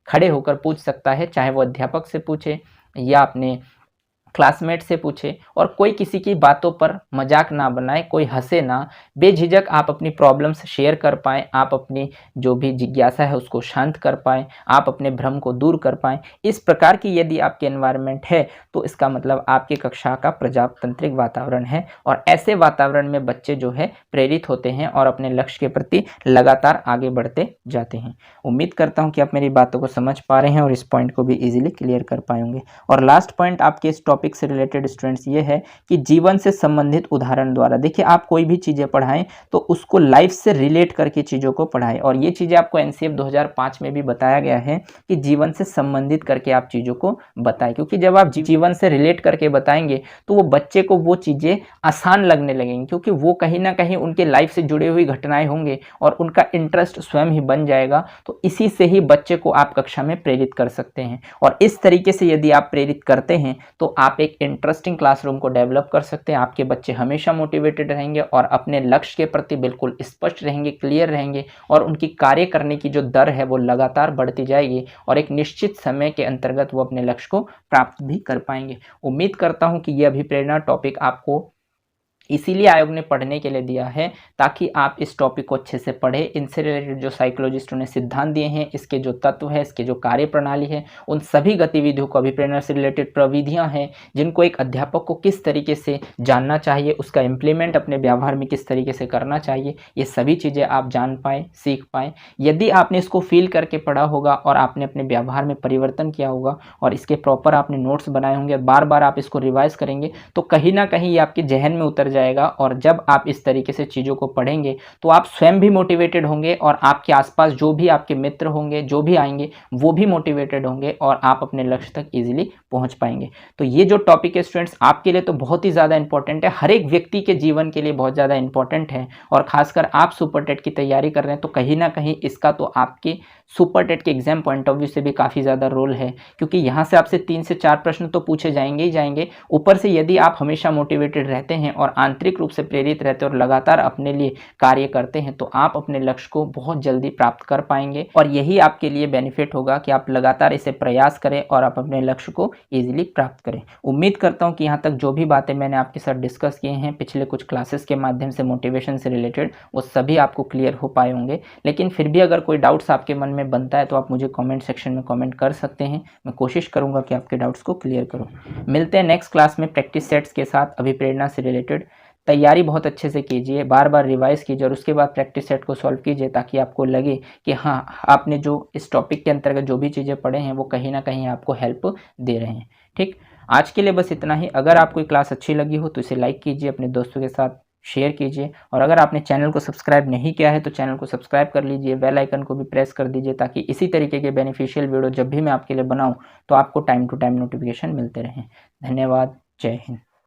खड़े होकर पूछ सकता है, चाहे वो अध्यापक से पूछे या अपने क्लासमेट से पूछे और कोई किसी की बातों पर मजाक ना बनाए, कोई हंसे ना, बेझिझक आप अपनी प्रॉब्लम्स शेयर कर पाएँ, आप अपनी जो भी जिज्ञासा है उसको शांत कर पाएँ, आप अपने भ्रम को दूर कर पाएँ। इस प्रकार की यदि आपके एनवायरनमेंट है तो इसका मतलब आपकी कक्षा का प्रजातांत्रिक वातावरण है और ऐसे वातावरण में बच्चे जो है प्रेरित होते हैं और अपने लक्ष्य के प्रति लगातार आगे बढ़ते जाते हैं। उम्मीद करता हूँ कि आप मेरी बातों को समझ पा रहे हैं और इस पॉइंट को भी ईजिली क्लियर कर पाएंगे। और लास्ट पॉइंट आपके इस टॉपिक से रिलेटेड स्टूडेंट्स ये है कि जीवन से संबंधित उदाहरण द्वारा, देखिए आप कोई भी चीज़ें पढ़ाएं तो उसको लाइफ से रिलेट करके चीज़ों को पढ़ाएं, और ये चीज़ें आपको एनसीएफ 2005 में भी बताया गया है कि जीवन से संबंधित करके आप चीज़ों को बताएं, क्योंकि जब आप जीवन से रिलेट करके बताएंगे तो वो बच्चे को वो चीज़ें आसान लगने लगेंगी, क्योंकि वो कहीं ना कहीं उनके लाइफ से जुड़ी हुई घटनाएं होंगे और उनका इंटरेस्ट स्वयं ही बन जाएगा। तो इसी से ही बच्चे को आप कक्षा में प्रेरित कर सकते हैं, और इस तरीके से यदि आप प्रेरित करते हैं तो आप एक इंटरेस्टिंग क्लासरूम को डेवलप कर सकते हैं। आपके बच्चे हमेशा मोटिवेटेड रहेंगे और अपने लक्ष्य के प्रति बिल्कुल स्पष्ट रहेंगे, क्लियर रहेंगे, और उनकी कार्य करने की जो दर है वो लगातार बढ़ती जाएगी और एक निश्चित समय के अंतर्गत वो अपने लक्ष्य को प्राप्त भी कर पाएंगे। उम्मीद करता हूं कि यह अभिप्रेरणा टॉपिक आपको इसीलिए आयोग ने पढ़ने के लिए दिया है ताकि आप इस टॉपिक को अच्छे से पढ़ें। इनसे रिलेटेड जो साइकोलॉजिस्टों ने सिद्धांत दिए हैं, इसके जो तत्व है, इसके जो कार्य प्रणाली है, उन सभी गतिविधियों को, अभिप्रेरणा से रिलेटेड प्रविधियां हैं जिनको एक अध्यापक को किस तरीके से जानना चाहिए, उसका इम्प्लीमेंट अपने व्यवहार में किस तरीके से करना चाहिए, ये सभी चीज़ें आप जान पाएँ, सीख पाएँ। यदि आपने इसको फील करके पढ़ा होगा और आपने अपने व्यवहार में परिवर्तन किया होगा और इसके प्रॉपर आपने नोट्स बनाए होंगे, बार बार आप इसको रिवाइज करेंगे तो कहीं ना कहीं ये आपके जहन में उतर जाएगा, और जब आप इस तरीके से चीज़ों को पढ़ेंगे तो आप स्वयं भी मोटिवेटेड होंगे और आपके आसपास जो भी आपके मित्र होंगे, जो भी आएंगे, वो भी मोटिवेटेड होंगे और आप अपने लक्ष्य तक इजीली पहुंच पाएंगे। तो ये जो टॉपिक है स्टूडेंट्स आपके लिए तो बहुत ही ज़्यादा इंपॉर्टेंट है, हर एक व्यक्ति के जीवन के लिए बहुत ज़्यादा इंपॉर्टेंट है, और खासकर आप सुपर टेट की तैयारी कर रहे हैं तो कहीं ना कहीं इसका तो आपके सुपर टेट के एग्जाम पॉइंट ऑफ व्यू से भी काफ़ी ज़्यादा रोल है, क्योंकि यहाँ से आपसे 3 से 4 प्रश्न तो पूछे जाएंगे ही जाएंगे। ऊपर से यदि आप हमेशा मोटिवेटेड रहते हैं और आंतरिक रूप से प्रेरित रहते हैं और लगातार अपने लिए कार्य करते हैं तो आप अपने लक्ष्य को बहुत जल्दी प्राप्त कर पाएंगे, और यही आपके लिए बेनिफिट होगा कि आप लगातार इसे प्रयास करें और आप अपने लक्ष्य को ईजिली प्राप्त करें। उम्मीद करता हूँ कि यहाँ तक जो भी बातें मैंने आपके साथ डिस्कस किए हैं पिछले कुछ क्लासेस के माध्यम से मोटिवेशन से रिलेटेड, वो सभी आपको क्लियर हो पाए होंगे। लेकिन फिर भी अगर कोई डाउट्स आपके मन में बनता है तो आप मुझे कमेंट सेक्शन में कमेंट कर सकते हैं, मैं कोशिश करूंगा कि आपके डाउट्स को क्लियर करूं। मिलते हैं नेक्स्ट क्लास में प्रैक्टिस सेट्स के साथ अभिप्रेरणा से रिलेटेड। तैयारी बहुत अच्छे से कीजिए, बार बार रिवाइज कीजिए और उसके बाद प्रैक्टिस सेट को सॉल्व कीजिए, ताकि आपको लगे कि हाँ आपने जो इस टॉपिक के अंतर्गत जो भी चीज़ें पढ़े हैं वो कहीं ना कहीं आपको हेल्प दे रहे हैं। ठीक, आज के लिए बस इतना ही। अगर आपको क्लास अच्छी लगी हो तो इसे लाइक कीजिए, अपने दोस्तों के साथ शेयर कीजिए, और अगर आपने चैनल को सब्सक्राइब नहीं किया है तो चैनल को सब्सक्राइब कर लीजिए, बेल आइकन को भी प्रेस कर दीजिए, ताकि इसी तरीके के बेनिफिशियल वीडियो जब भी मैं आपके लिए बनाऊं तो आपको टाइम टू टाइम नोटिफिकेशन मिलते रहें। धन्यवाद, जय हिंद।